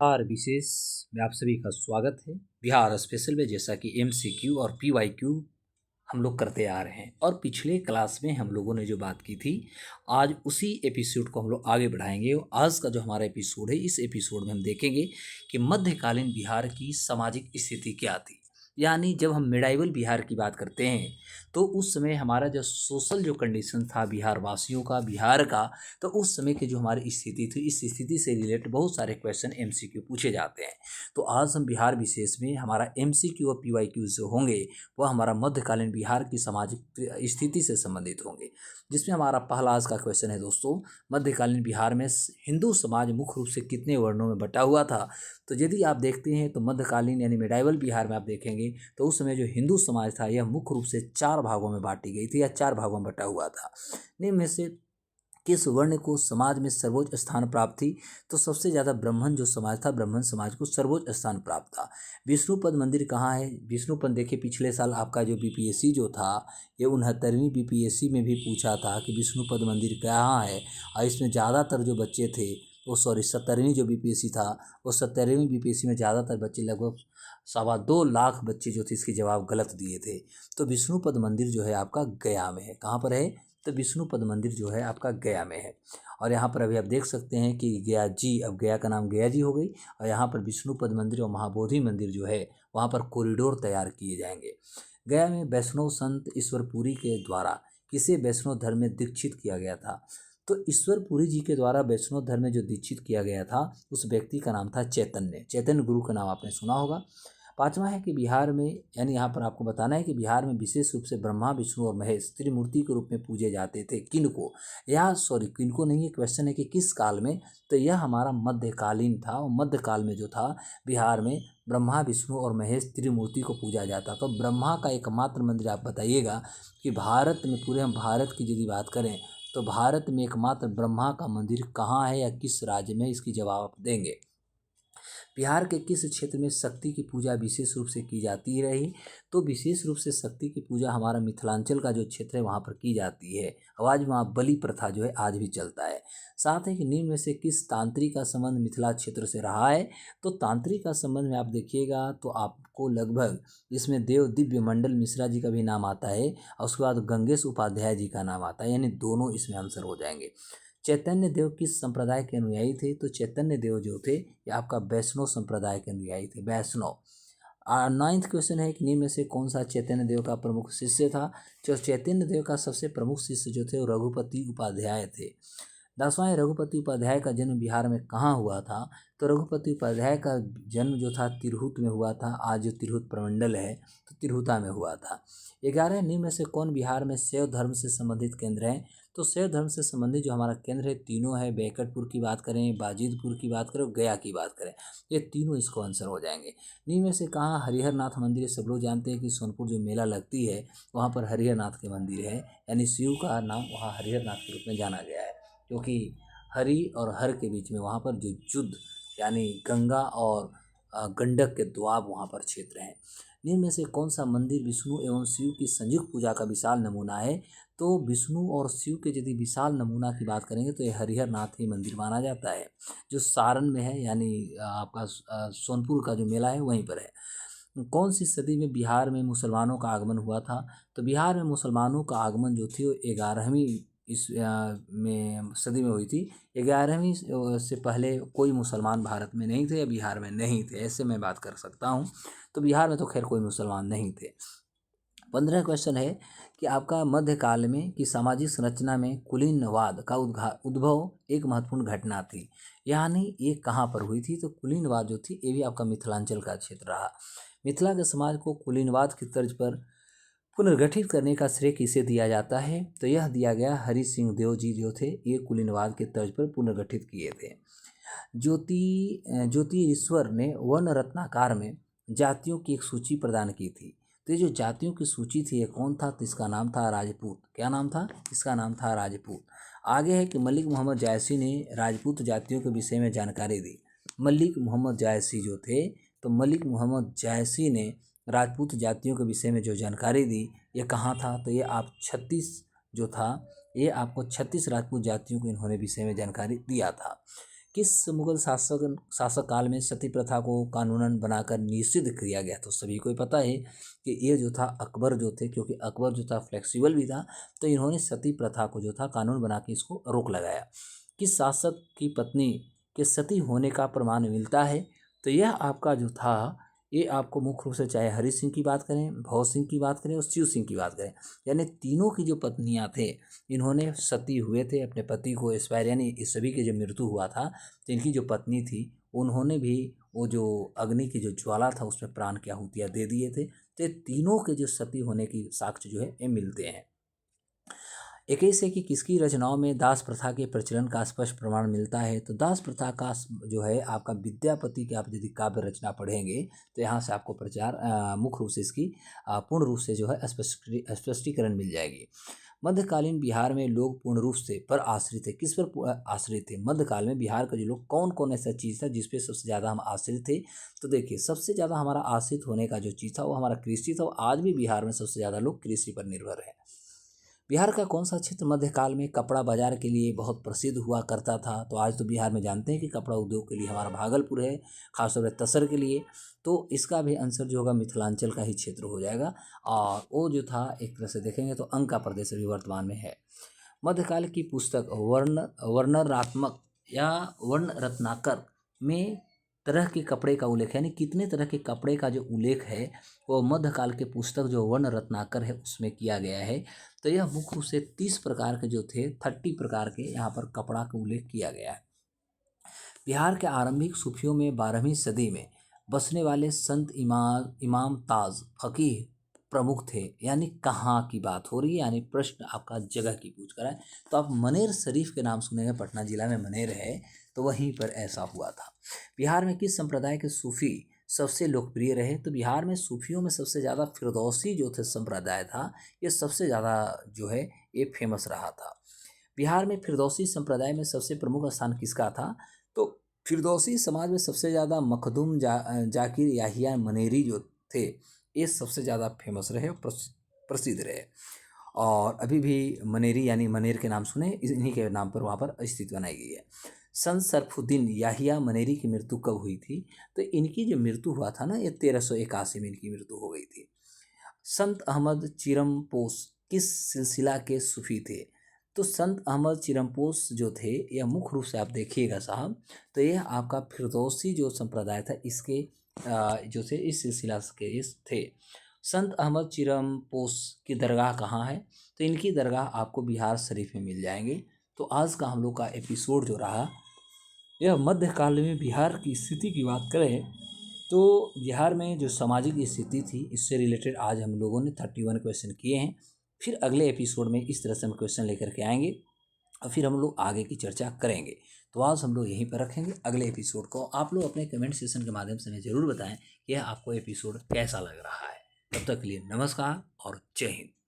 बिहार विशेष में आप सभी का स्वागत है। बिहार स्पेशल में जैसा कि एमसीक्यू और पीवाईक्यू हम लोग करते आ रहे हैं और पिछले क्लास में हम लोगों ने जो बात की थी, आज उसी एपिसोड को हम लोग आगे बढ़ाएंगे। और आज का जो हमारा एपिसोड है, इस एपिसोड में हम देखेंगे कि मध्यकालीन बिहार की सामाजिक स्थिति क्या थी। यानी जब हम मिडाइवल बिहार की बात करते हैं तो उस समय हमारा जो सोशल जो कंडीशन था बिहार वासियों का, बिहार का, तो उस समय की जो हमारी स्थिति थी, इस स्थिति से रिलेटेड बहुत सारे क्वेश्चन एमसीक्यू पूछे जाते हैं। तो आज हम बिहार विशेष में हमारा एमसीक्यू और पीवाईक्यू जो होंगे वह हमारा मध्यकालीन बिहार की सामाजिक स्थिति से संबंधित होंगे। जिसमें हमारा पहला आज का क्वेश्चन है दोस्तों, मध्यकालीन बिहार में हिंदू समाज मुख्य रूप से कितने वर्णों में बटा हुआ था। तो यदि आप देखते हैं तो मध्यकालीन यानी मिडाइवल बिहार में आप देखेंगे तो उस समय जो हिंदू समाज था यह मुख्य रूप से 4 भागों में बांटी गई थी या 4 भागों में बटा हुआ था। निम्न में से किस वर्ण को समाज में सर्वोच्च स्थान प्राप्त थी? तो सबसे ज़्यादा ब्राह्मण जो समाज था, ब्राह्मण समाज को सर्वोच्च स्थान प्राप्त था। विष्णुपद मंदिर कहाँ है? विष्णुपद देखिए, पिछले साल आपका जो बीपीएससी जो था, ये 69वीं बीपीएससी में भी पूछा था कि विष्णुपद मंदिर कहाँ है। और इसमें ज़्यादातर जो बच्चे थे वो 70वीं जो बीपीएससी था, वो 70वीं बीपीएससी में ज़्यादातर बच्चे लगभग 2.25 लाख बच्चे जो थे इसके जवाब गलत दिए थे। तो विष्णुपद मंदिर जो है आपका गया में है। कहाँ पर है? तो विष्णुपद मंदिर जो है आपका गया में है। और यहाँ पर अभी आप देख सकते हैं कि गया जी, अब गया का नाम गया जी हो गई। और यहाँ पर विष्णुपद मंदिर और महाबोधि मंदिर जो है वहाँ पर कॉरिडोर तैयार किए जाएंगे। गया में वैष्णव संत ईश्वरपुरी के द्वारा किसे वैष्णव धर्म में दीक्षित किया गया था? तो ईश्वरपुरी जी के द्वारा वैष्णव धर्म में जो दीक्षित किया गया था उस व्यक्ति का नाम था चैतन्य। चैतन्य गुरु का नाम आपने सुना होगा। पांचवा है कि बिहार में, यानी यहाँ पर आपको बताना है कि बिहार में विशेष रूप से ब्रह्मा, विष्णु और महेश त्रिमूर्ति के रूप में पूजे जाते थे। किनको? किनको नहीं, ये क्वेश्चन है कि किस काल में। तो यह हमारा मध्यकालीन था और मध्यकाल में जो था बिहार में ब्रह्मा, विष्णु और महेश त्रिमूर्ति को पूजा जाता। तो ब्रह्मा का एकमात्र मंदिर आप बताइएगा कि भारत में, पूरे हम भारत की यदि बात करें तो भारत में एकमात्र ब्रह्मा का मंदिर कहाँ है या किस राज्य में, इसकी जवाब आप देंगे। बिहार के किस क्षेत्र में शक्ति की पूजा विशेष रूप से की जाती रही? तो विशेष रूप से शक्ति की पूजा हमारा मिथिलांचल का जो क्षेत्र है वहाँ पर की जाती है। आज वहाँ बलि प्रथा जो है आज भी चलता है। साथ ही कि निम्न में से किस तांत्रिक का संबंध मिथिला क्षेत्र से रहा है? तो तांत्रिक का संबंध में आप देखिएगा तो आपको लगभग इसमें देव दिव्य मंडल मिश्रा जी का भी नाम आता है और उसके बाद गंगेश उपाध्याय जी का नाम आता है, यानी दोनों इसमें आंसर हो जाएंगे। चैतन्य देव किस संप्रदाय के अनुयायी थे? तो चैतन्य देव जो थे ये आपका वैष्णव संप्रदाय के अनुयायी थे, वैष्णव। 9वां क्वेश्चन है कि निम्न में से कौन सा चैतन्य देव का प्रमुख शिष्य था? जो चैतन्य देव का सबसे प्रमुख शिष्य जो थे वो रघुपति उपाध्याय थे। 10वां है रघुपति उपाध्याय का जन्म बिहार में कहाँ हुआ था? तो रघुपति उपाध्याय का जन्म जो था तिरहुत में हुआ था। आज जो तिरहुत प्रमंडल है तो तिरहुता में हुआ था। 11 निम्न में से कौन बिहार में शैव धर्म से संबंधित केंद्र है? तो शैव धर्म से संबंधित जो हमारा केंद्र है तीनों है। बैकटपुर की बात करें, बाजिदपुर की बात करें, गया की बात करें, ये तीनों इसको आंसर हो जाएंगे। निम्न में से कहाँ हरिहर नाथ मंदिर? सब लोग जानते हैं कि सोनपुर जो मेला लगती है वहाँ पर हरिहर नाथ के मंदिर है, यानी शिव का नाम वहाँ हरिहर नाथ के रूप में जाना गया है, क्योंकि हरि और हर के बीच में वहाँ पर जो युद्ध, यानी गंगा और गंडक के द्वाब वहाँ पर क्षेत्र हैं। निम्न में से कौन सा मंदिर विष्णु एवं शिव की संयुक्त पूजा का विशाल नमूना है? तो विष्णु और शिव के यदि विशाल नमूना की बात करेंगे तो ये हरिहर नाथ ही मंदिर माना जाता है, जो सारण में है, यानी आपका सोनपुर का जो मेला है वहीं पर है। कौन सी सदी में बिहार में मुसलमानों का आगमन हुआ था? तो बिहार में मुसलमानों का आगमन जो थी वो 11वीं इस में सदी में हुई थी। 11वीं से पहले कोई मुसलमान भारत में नहीं थे या बिहार में नहीं थे, ऐसे मैं बात कर सकता हूँ। तो बिहार में तो खैर कोई मुसलमान नहीं थे। 15 क्वेश्चन है कि आपका मध्यकाल में की सामाजिक संरचना में कुलीनवाद का उद्भव एक महत्वपूर्ण घटना थी, यानी ये कहाँ पर हुई थी? तो कुलीनवाद जो थी ये भी आपका मिथिलांचल का क्षेत्र रहा। मिथिला के समाज को कुलीनवाद की तर्ज पर पुनर्गठित करने का श्रेय किसे दिया जाता है? तो यह दिया गया हरि सिंह देव जी जो थे, ये कुलीनवाद के तर्ज पर पुनर्गठित किए थे। ज्योतिरीश्वर ने वर्ण रत्नाकार में जातियों की एक सूची प्रदान की थी। तो ये जो जातियों की सूची थी ये कौन था? तो इसका नाम था राजपूत। क्या नाम था? इसका नाम था राजपूत। आगे है कि मलिक मोहम्मद जायसी ने राजपूत जातियों के विषय में जानकारी दी। मलिक मोहम्मद जायसी जो थे, तो मलिक मोहम्मद जायसी ने राजपूत जातियों के विषय में जो जानकारी दी ये कहाँ था? तो ये आप 36 जो था, ये आपको 36 राजपूत जातियों के इन्होंने विषय में जानकारी दिया था। किस मुगल शासक काल में सती प्रथा को कानूनन बनाकर निषिद्ध किया गया? तो सभी को ही पता है कि ये जो था अकबर जो थे, क्योंकि अकबर जो था फ्लेक्सिबल भी था, तो इन्होंने सती प्रथा को जो था कानून बना के इसको रोक लगाया। किस शासक की पत्नी के सती होने का प्रमाण मिलता है? तो यह आपका जो था, ये आपको मुख्य रूप से चाहे हरि सिंह की बात करें, भव सिंह की बात करें और शिव सिंह की बात करें, यानी तीनों की जो पत्नियां थे, इन्होंने सती हुए थे, अपने पति को एक्सपायर यानी इस सभी की जो मृत्यु हुआ था, तो इनकी जो पत्नी थी उन्होंने भी वो जो अग्नि की जो ज्वाला था उसमें प्राण की आहुतियाँ दे दिए थे। तो ये तीनों के जो सती होने की साक्ष्य जो है ये मिलते हैं। 21 है कि किसकी रचनाओं में दास प्रथा के प्रचलन का स्पष्ट प्रमाण मिलता है? तो दास प्रथा का जो है आपका विद्यापति के आप यदि काव्य रचना पढ़ेंगे तो यहाँ से आपको प्रचार मुख्य रूप से इसकी पूर्ण रूप से जो है स्पष्टीकरण मिल जाएगी। मध्यकालीन बिहार में लोग पूर्ण रूप से पर आश्रित थे। किस पर आश्रित थे? मध्यकाल में बिहार का जो लोग कौन कौन ऐसा चीज़ था जिसपे सबसे ज़्यादा हम आश्रित थे? तो देखिए, सबसे ज़्यादा हमारा आश्रित होने का जो चीज़ था वो हमारा कृषि था। आज भी बिहार में सबसे ज़्यादा लोग कृषि पर निर्भर है। बिहार का कौन सा क्षेत्र मध्यकाल में कपड़ा बाजार के लिए बहुत प्रसिद्ध हुआ करता था? तो आज तो बिहार में जानते हैं कि कपड़ा उद्योग के लिए हमारा भागलपुर है, खासतौर पर तसर के लिए। तो इसका भी आंसर जो होगा मिथिलांचल का ही क्षेत्र हो जाएगा। और वो जो था एक तरह से देखेंगे तो अंग का प्रदेश अभी वर्तमान में है। मध्यकाल की पुस्तक वर्णनात्मक या वर्ण रत्नाकर में तरह के कपड़े का उल्लेख, यानी कितने तरह के कपड़े का जो उल्लेख है वो मध्यकाल के पुस्तक जो वर्ण रत्नाकर है उसमें किया गया है। तो यह मुख्य रूप से 30 प्रकार के जो थे, 30 प्रकार के यहाँ पर कपड़ा का उल्लेख किया गया है। बिहार के आरंभिक सूफियों में 12वीं सदी में बसने वाले संत इमाम ताज फकीह प्रमुख थे। यानी कहाँ की बात हो रही है, यानी प्रश्न आपका जगह की पूछ कर है। तो आप मनेर शरीफ के नाम सुनेंगे, पटना जिला में मनेर है, तो वहीं पर ऐसा हुआ था। बिहार में किस संप्रदाय के सूफी सबसे लोकप्रिय रहे? तो बिहार में सूफियों में सबसे ज़्यादा फिरदौसी जो थे संप्रदाय था, ये सबसे ज़्यादा जो है ये फेमस रहा था। बिहार में फिरदौसी संप्रदाय में सबसे प्रमुख स्थान किसका था? तो फिरदौसी समाज में सबसे ज़्यादा मखदूम जाकिर याहिया मनेरी जो थे, ये सबसे ज़्यादा फेमस रहे और प्रसिद्ध रहे। और अभी भी मनेरी यानी मनेर के नाम सुने, इन्हीं के नाम पर वहाँ पर स्थिति बनाई गई है। संत सरफुद्दीन याहिया मनेरी की मृत्यु कब हुई थी? तो इनकी जो मृत्यु हुआ था ना, ये 1381 में इनकी मृत्यु हो गई थी। संत अहमद चिरमपोश किस सिलसिला के सूफी थे? तो संत अहमद चिरमपोश जो थे, यह मुख्य रूप से आप देखिएगा साहब, तो यह आपका फिरदौसी जो संप्रदाय था इसके जो थे इस सिलसिला के इस थे। संत अहमद चिरमपोश की दरगाह कहाँ है? तो इनकी दरगाह आपको बिहार शरीफ में मिल जाएंगे। तो आज का हम लोग का एपिसोड जो रहा, यह मध्यकाल में बिहार की स्थिति की बात करें तो बिहार में जो सामाजिक स्थिति थी इससे रिलेटेड आज हम लोगों ने 31 क्वेश्चन किए हैं। फिर अगले एपिसोड में इस तरह से हम क्वेश्चन लेकर के आएंगे और फिर हम लोग आगे की चर्चा करेंगे। तो आज हम लोग यहीं पर रखेंगे। अगले एपिसोड को आप लोग अपने कमेंट सेशन के माध्यम से हमें ज़रूर बताएं कि यह आपको एपिसोड कैसा लग रहा है। तब तक के लिए नमस्कार और जय हिंद।